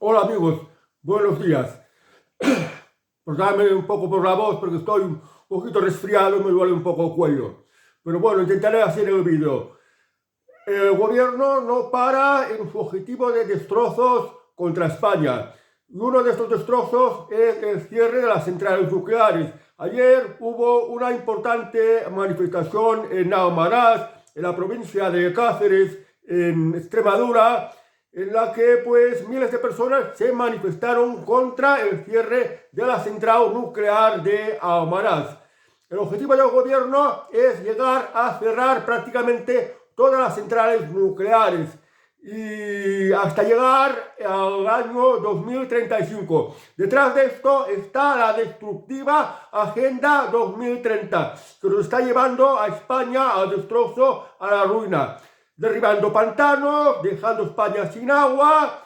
Hola amigos, buenos días. Perdóname un poco por la voz porque estoy un poquito resfriado y me duele un poco el cuello. Pero bueno, intentaré hacer el vídeo. El gobierno no para en su objetivo de destrozos contra España. Y uno de estos destrozos es el cierre de las centrales nucleares. Ayer hubo una importante manifestación en Almaraz, en la provincia de Cáceres, en Extremadura, en la que pues miles de personas se manifestaron contra el cierre de la central nuclear de Almaraz. El objetivo del gobierno es llegar a cerrar prácticamente todas las centrales nucleares y hasta llegar al año 2035. Detrás de esto está la destructiva Agenda 2030, que nos está llevando a España al destrozo, a la ruina, derribando pantanos, dejando España sin agua,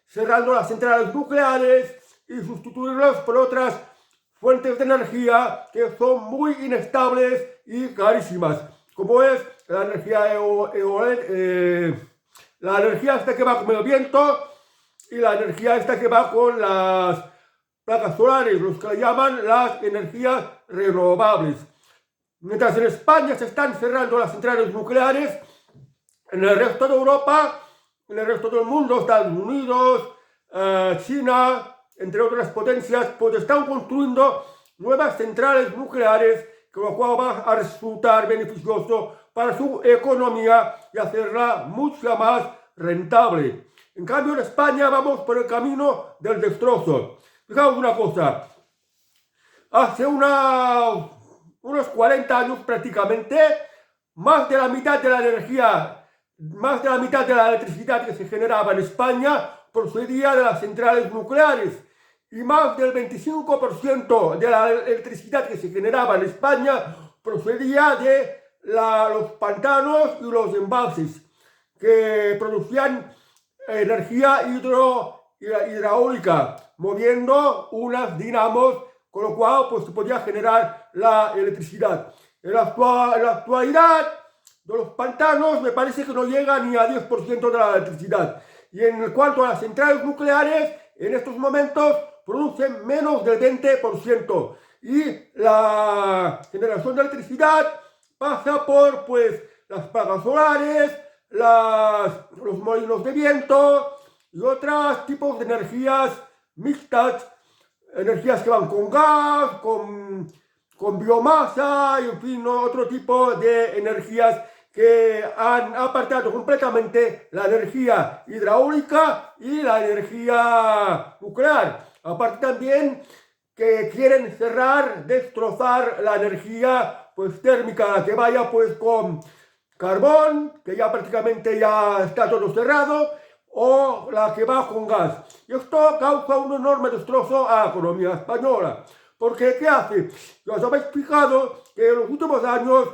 cerrando las centrales nucleares y sustituirlas por otras fuentes de energía que son muy inestables y carísimas, como es la energía la energía esta que va con el viento y la energía esta que va con las placas solares, los que le llaman las energías renovables. Mientras en España se están cerrando las centrales nucleares, en el resto de Europa, en el resto del mundo, Estados Unidos, China, entre otras potencias, pues están construyendo nuevas centrales nucleares, con lo cual va a resultar beneficioso para su economía y hacerla mucho más rentable. En cambio, en España vamos por el camino del destrozo. Fijaos una cosa, hace unos 40 años prácticamente, más de la mitad de la energía, más de la mitad de la electricidad que se generaba en España procedía de las centrales nucleares y más del 25% de la electricidad que se generaba en España procedía de los pantanos y los embalses que producían energía hidráulica, moviendo unas dinamos, con lo cual pues, se podía generar la electricidad. En la actualidad, de los pantanos me parece que no llega ni a 10% de la electricidad. Y en cuanto a las centrales nucleares, en estos momentos producen menos del 20%. Y la generación de electricidad pasa por pues, las placas solares, los molinos de viento y otros tipos de energías mixtas, energías que van con gas, con biomasa y en fin, otro tipo de energías que han apartado completamente la energía hidráulica y la energía nuclear. Aparte también que quieren cerrar, destrozar la energía pues térmica, que vaya pues con carbón, que ya prácticamente ya está todo cerrado, o la que va con gas. Y esto causa un enorme destrozo a la economía española. Porque, ¿qué hace? Ya os habéis fijado que en los últimos años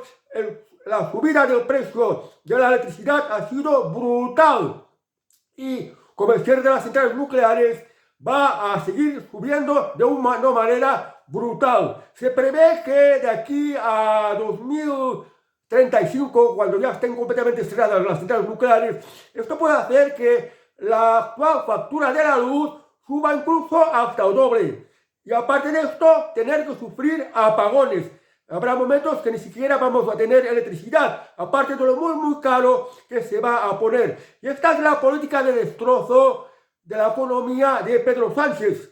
la subida del precio de la electricidad ha sido brutal. Y como el cierre de las centrales nucleares va a seguir subiendo de una manera brutal. Se prevé que de aquí a 2035, cuando ya estén completamente cerradas las centrales nucleares, esto puede hacer que la actual factura de la luz suba incluso hasta el doble. Y aparte de esto, tener que sufrir apagones. Habrá momentos que ni siquiera vamos a tener electricidad, aparte de lo muy caro que se va a poner. Y esta es la política de destrozo de la economía de Pedro Sánchez,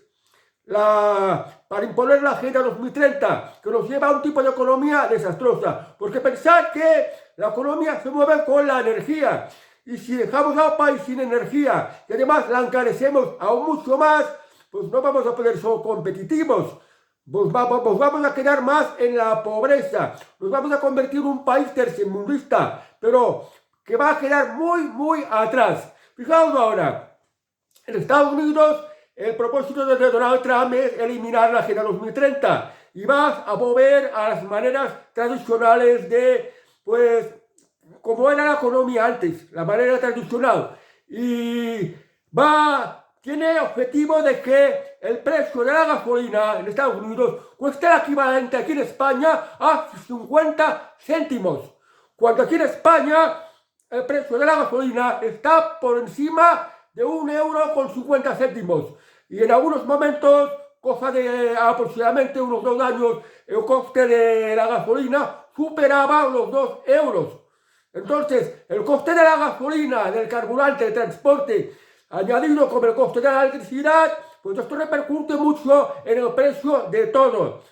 para imponer la Agenda 2030, que nos lleva a un tipo de economía desastrosa. Porque pensar que la economía se mueve con la energía, y si dejamos al país sin energía, y además la encarecemos aún mucho más, pues no vamos a poder ser competitivos. Nos vamos a quedar más en la pobreza, nos vamos a convertir en un país tercermundista, pero que va a quedar muy atrás. Fijaos ahora, en Estados Unidos el propósito de Donald Trump es eliminar la Agenda 2030 y vas a volver a las maneras tradicionales de, pues, como era la economía antes, la manera tradicional. Y tiene objetivo de que el precio de la gasolina en Estados Unidos cueste el equivalente aquí en España a 50 céntimos. Cuando aquí en España el precio de la gasolina está por encima de 1,50 € y en algunos momentos, cosa de aproximadamente unos 2 años, el coste de la gasolina superaba los 2 euros. Entonces, el coste de la gasolina, del carburante, del transporte, añadido con el coste de la electricidad, pues esto repercute mucho en el precio de todo.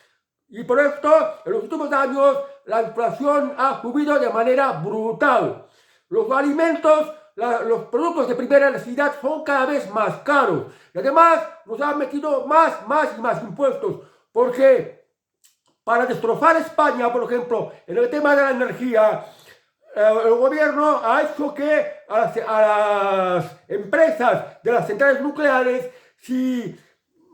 Y por esto, en los últimos años, la inflación ha subido de manera brutal. Los alimentos, los productos de primera necesidad son cada vez más caros. Y además, nos han metido más y más impuestos. Porque para destrozar España, por ejemplo, en el tema de la energía, el gobierno ha hecho que a las empresas de las centrales nucleares, si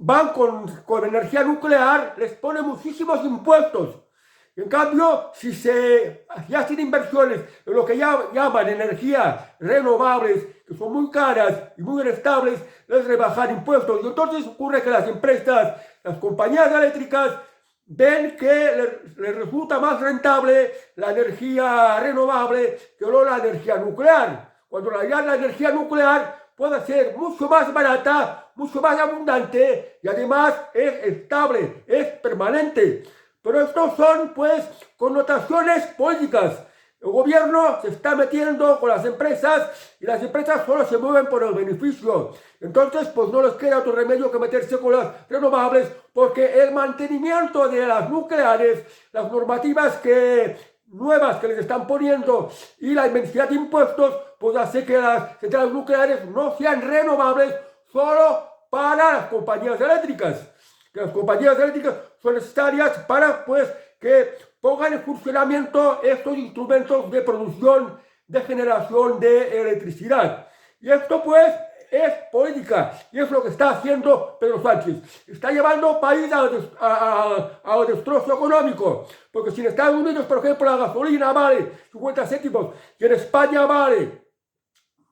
van con energía nuclear, les pone muchísimos impuestos. En cambio, si se hacen inversiones en lo que llaman energías renovables, que son muy caras y muy inestables, les rebajan impuestos. Y entonces ocurre que las empresas, las compañías eléctricas, ven que les resulta más rentable la energía renovable que no la energía nuclear. Cuando la energía nuclear puede ser mucho más barata, mucho más abundante y además es estable, es permanente. Pero estos son, pues, connotaciones políticas. El gobierno se está metiendo con las empresas y las empresas solo se mueven por el beneficio. Entonces, pues no les queda otro remedio que meterse con las renovables porque el mantenimiento de las nucleares, las normativas nuevas que les están poniendo y la inmensidad de impuestos, pues hace que las centrales nucleares no sean renovables solo para las compañías eléctricas. Que las compañías eléctricas son necesarias para, pues, que pongan en funcionamiento estos instrumentos de producción, de generación de electricidad. Y esto, pues, es política, y es lo que está haciendo Pedro Sánchez. Está llevando país al destrozo económico, porque si en Estados Unidos, por ejemplo, la gasolina vale 50 céntimos, y en España vale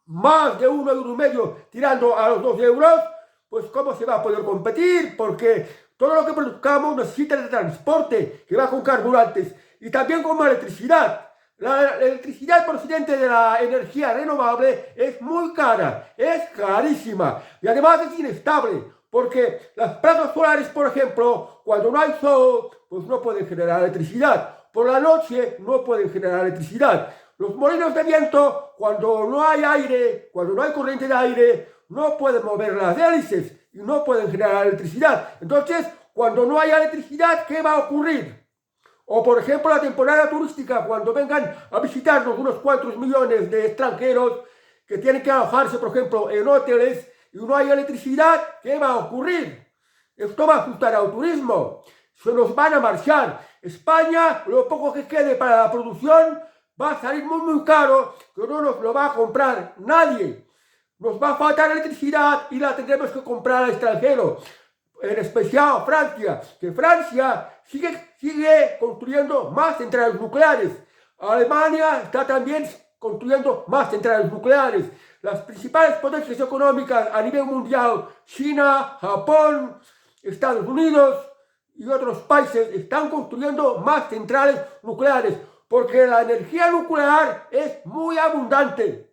más de 1,5 € tirando a los 2 euros, pues ¿cómo se va a poder competir? Porque todo lo que produzcamos necesita de transporte, que va con carburantes, y también con electricidad. La electricidad procedente de la energía renovable es muy cara, es carísima, y además es inestable, porque las placas solares, por ejemplo, cuando no hay sol, pues no pueden generar electricidad. Por la noche no pueden generar electricidad. Los molinos de viento, cuando no hay aire, cuando no hay corriente de aire, no pueden mover las hélices y no pueden generar electricidad. Entonces, cuando no hay electricidad, ¿qué va a ocurrir? O, por ejemplo, la temporada turística, cuando vengan a visitarnos unos 4 millones de extranjeros que tienen que alojarse, por ejemplo, en hoteles y no hay electricidad, ¿qué va a ocurrir? Esto va a asustar al turismo. Se nos van a marchar. España, lo poco que quede para la producción, va a salir muy caro, que no nos lo va a comprar nadie. Nos va a faltar electricidad y la tendremos que comprar al extranjero, en especial Francia, que Francia sigue construyendo más centrales nucleares. Alemania está también construyendo más centrales nucleares. Las principales potencias económicas a nivel mundial, China, Japón, Estados Unidos y otros países, están construyendo más centrales nucleares, porque la energía nuclear es muy abundante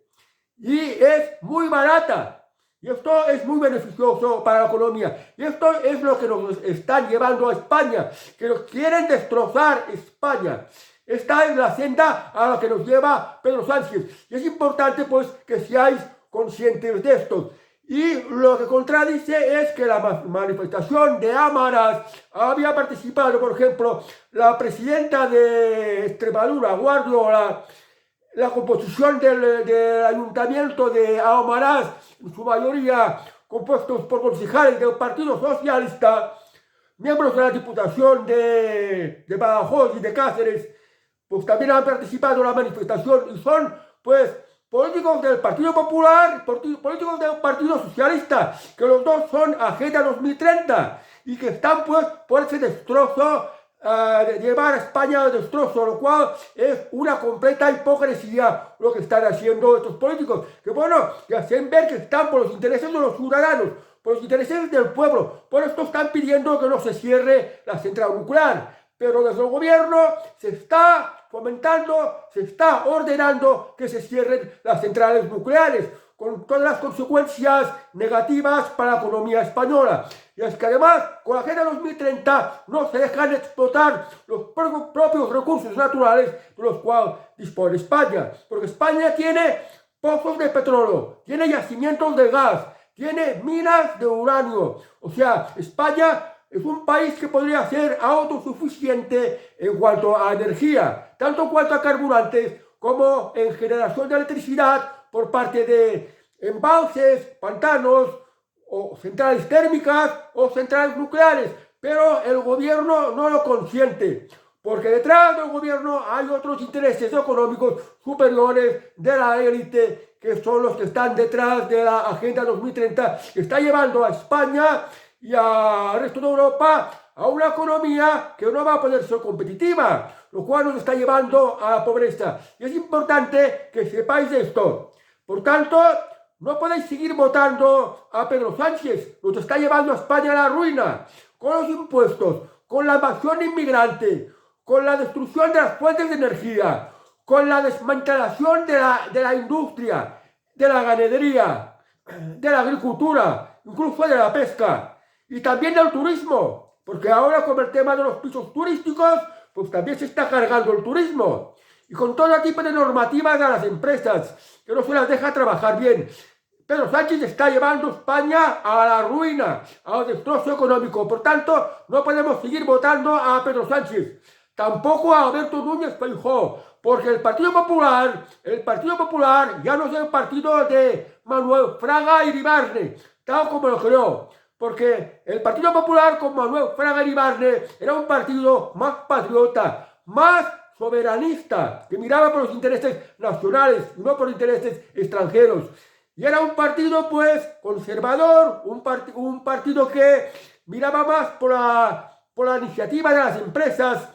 y es muy barata. Y esto es muy beneficioso para la economía. Y esto es lo que nos están llevando a España, que nos quieren destrozar España. Esta es la senda a la que nos lleva Pedro Sánchez. Y es importante, pues, que seáis conscientes de esto. Y lo que contradice es que la manifestación de Amaras había participado, por ejemplo, la presidenta de Extremadura, Guardiola, la composición del ayuntamiento de Amaras, en su mayoría compuestos por concejales del Partido Socialista, miembros de la Diputación de Badajoz y de Cáceres, pues también han participado en la manifestación y son, pues, políticos del Partido Popular, políticos del Partido Socialista, que los dos son Agenda 2030 y que están, pues, por ese destrozo, de llevar a España al destrozo, lo cual es una completa hipocresía lo que están haciendo estos políticos, que bueno, que hacen ver que están por los intereses de los ciudadanos, por los intereses del pueblo. Por esto están pidiendo que no se cierre la central nuclear, pero desde el gobierno se está fomentando, se está ordenando que se cierren las centrales nucleares, con todas las consecuencias negativas para la economía española. Y es que además, con la Agenda 2030 no se dejan explotar los propios recursos naturales de los cuales dispone España, porque España tiene pozos de petróleo, tiene yacimientos de gas, tiene minas de uranio. O sea, España es un país que podría ser autosuficiente en cuanto a energía, tanto en cuanto a carburantes como en generación de electricidad por parte de embalses, pantanos o centrales térmicas o centrales nucleares. Pero el gobierno no lo consiente, porque detrás del gobierno hay otros intereses económicos superiores de la élite, que son los que están detrás de la Agenda 2030, que está llevando a España y al resto de Europa a una economía que no va a poder ser competitiva, lo cual nos está llevando a la pobreza. Y es importante que sepáis esto. Por tanto, no podéis seguir votando a Pedro Sánchez, nos está llevando a España a la ruina, con los impuestos, con la invasión inmigrante, con la destrucción de las fuentes de energía, con la desmantelación de la industria, de la ganadería, de la agricultura, incluso de la pesca, y también del turismo, porque ahora con el tema de los pisos turísticos, pues también se está cargando el turismo, y con todo tipo de normativas a las empresas, que no se las deja trabajar bien. Pedro Sánchez está llevando a España a la ruina, al destrozo económico. Por tanto, no podemos seguir votando a Pedro Sánchez, tampoco a Alberto Núñez Feijóo, porque el Partido Popular ya no es el partido de Manuel Fraga Iribarne, tal como lo creó, porque el Partido Popular con Manuel Fraga Iribarne era un partido más patriota, más soberanista, que miraba por los intereses nacionales y no por intereses extranjeros. Y era un partido, pues, conservador, un partido que miraba más por la iniciativa de las empresas,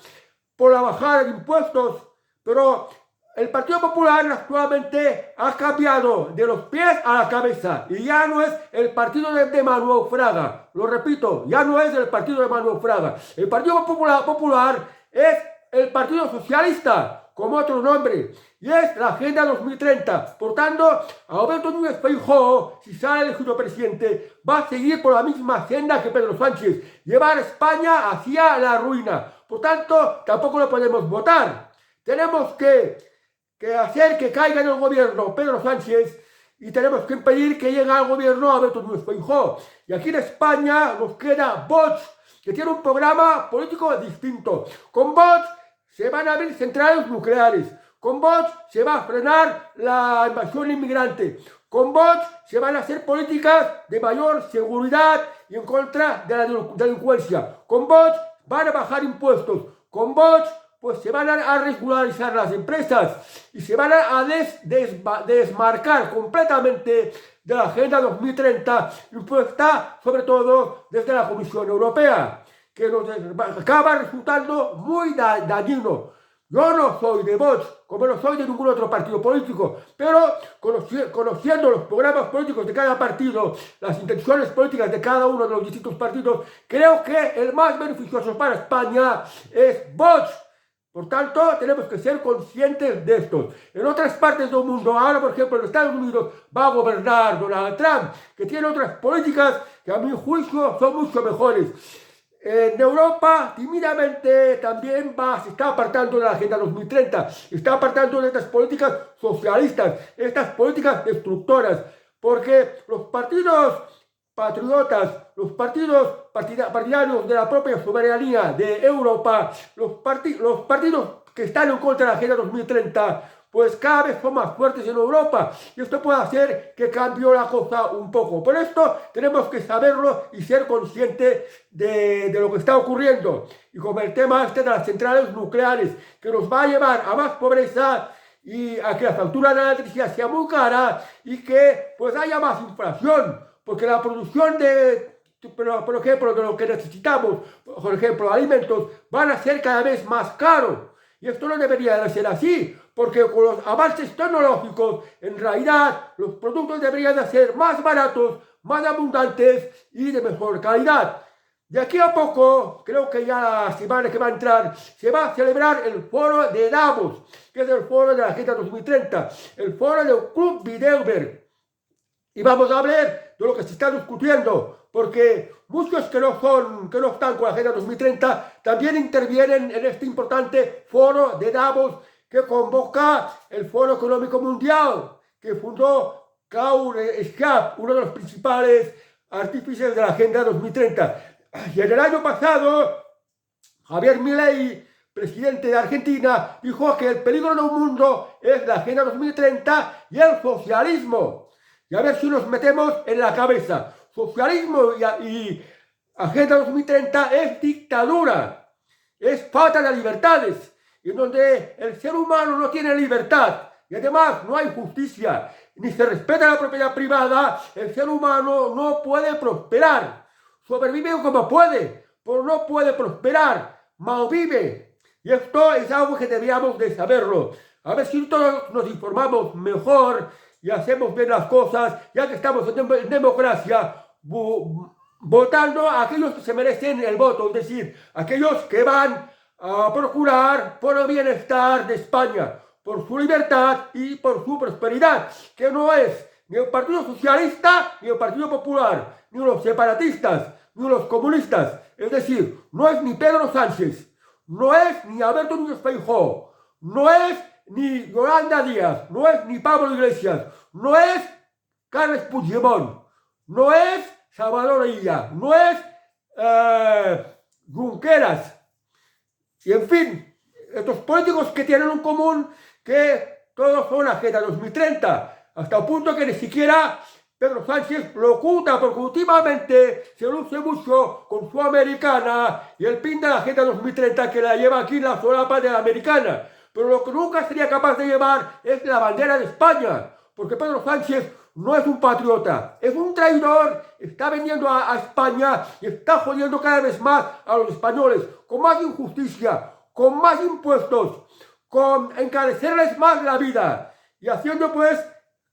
por la bajada de impuestos, pero el Partido Popular actualmente ha cambiado de los pies a la cabeza y ya no es el partido de Manuel Fraga. Lo repito, ya no es el partido de Manuel Fraga. El Partido Popular es el Partido Socialista, como otro nombre, y es la Agenda 2030. Por tanto, Alberto Núñez Feijóo, si sale elegido presidente, va a seguir por la misma senda que Pedro Sánchez, llevar a España hacia la ruina. Por tanto, tampoco lo podemos votar. Tenemos que hacer que caiga en el gobierno Pedro Sánchez y tenemos que impedir que llegue al gobierno Alberto Núñez Feijóo. Y aquí en España nos queda Vox, que tiene un programa político distinto. Con Vox se van a abrir centrales nucleares. Con Vox se va a frenar la invasión inmigrante. Con Vox se van a hacer políticas de mayor seguridad y en contra de la delincuencia. Con Vox van a bajar impuestos. Con Vox pues se van a regularizar las empresas y se van a desmarcar completamente de la Agenda 2030 impuesta sobre todo desde la Comisión Europea, que nos acaba resultando muy dañino. Yo no soy de Vox, como no soy de ningún otro partido político, pero conociendo los programas políticos de cada partido, las intenciones políticas de cada uno de los distintos partidos, creo que el más beneficioso para España es Vox. Por tanto, tenemos que ser conscientes de esto. En otras partes del mundo, ahora por ejemplo en Estados Unidos, va a gobernar Donald Trump, que tiene otras políticas que a mi juicio son mucho mejores. En Europa, tímidamente, también se está apartando de la Agenda 2030, está apartando de estas políticas socialistas, estas políticas destructoras, porque los partidos patriotas, los partidos partidarios de la propia soberanía de Europa, los partidos que están en contra de la Agenda 2030, pues cada vez son más fuertes en Europa y esto puede hacer que cambie la cosa un poco. Por esto tenemos que saberlo y ser conscientes de lo que está ocurriendo. Y como el tema de las centrales nucleares, que nos va a llevar a más pobreza y a que la factura de la electricidad sea muy cara y que pues haya más inflación, porque la producción por ejemplo, de lo que necesitamos, por ejemplo, alimentos, van a ser cada vez más caros. Y esto no debería de ser así, porque con los avances tecnológicos, en realidad, los productos deberían de ser más baratos, más abundantes y de mejor calidad. De aquí a poco, creo que ya la semana que va a entrar, se va a celebrar el foro de Davos, que es el foro de la Agenda 2030, el foro del Club Bilderberg. Y vamos a hablar de lo que se está discutiendo, porque muchos que no están con la Agenda 2030 también intervienen en este importante foro de Davos que convoca el Foro Económico Mundial, que fundó Klaus Schwab, uno de los principales artífices de la Agenda 2030. Y en el año pasado, Javier Milei, presidente de Argentina, dijo que el peligro del mundo es la Agenda 2030 y el socialismo. Y a ver si nos metemos en la cabeza. Socialismo y Agenda 2030 es dictadura, es falta de libertades, en donde el ser humano no tiene libertad y además no hay justicia, ni se respeta la propiedad privada, el ser humano no puede prosperar. Sobrevive como puede, pero no puede prosperar, malvive. Y esto es algo que deberíamos de saberlo. A ver si todos nos informamos mejor y hacemos bien las cosas, ya que estamos en democracia, votando a aquellos que se merecen el voto, es decir, aquellos que van a procurar por el bienestar de España, por su libertad y por su prosperidad, que no es ni el Partido Socialista, ni el Partido Popular, ni los separatistas, ni los comunistas. Es decir, no es ni Pedro Sánchez, no es ni Alberto Núñez Feijóo, no es ni Yolanda Díaz, no es ni Pablo Iglesias, no es Carles Puigdemont, no es Salvador Illa, no es Junqueras. Y en fin, estos políticos que tienen en común que todos son Agenda 2030, hasta el punto que ni siquiera Pedro Sánchez lo oculta, porque últimamente se luce mucho con su americana y el pin de la Agenda 2030 que la lleva aquí en la solapa de la americana. Pero lo que nunca sería capaz de llevar es la bandera de España, porque Pedro Sánchez no es un patriota, es un traidor, está vendiendo a España y está jodiendo cada vez más a los españoles, con más injusticia, con más impuestos, con encarecerles más la vida y haciendo pues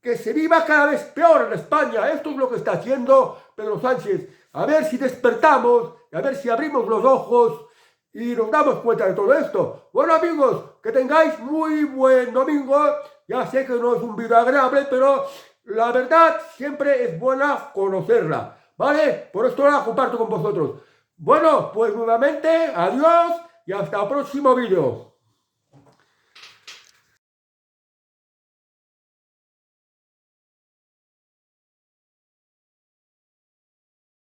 que se viva cada vez peor en España. Esto es lo que está haciendo Pedro Sánchez. A ver si despertamos, a ver si abrimos los ojos y nos damos cuenta de todo esto. Bueno amigos, que tengáis muy buen domingo. Ya sé que no es un vídeo agradable, pero la verdad siempre es buena conocerla, ¿vale? Por esto la comparto con vosotros. Bueno, pues nuevamente, adiós y hasta el próximo vídeo.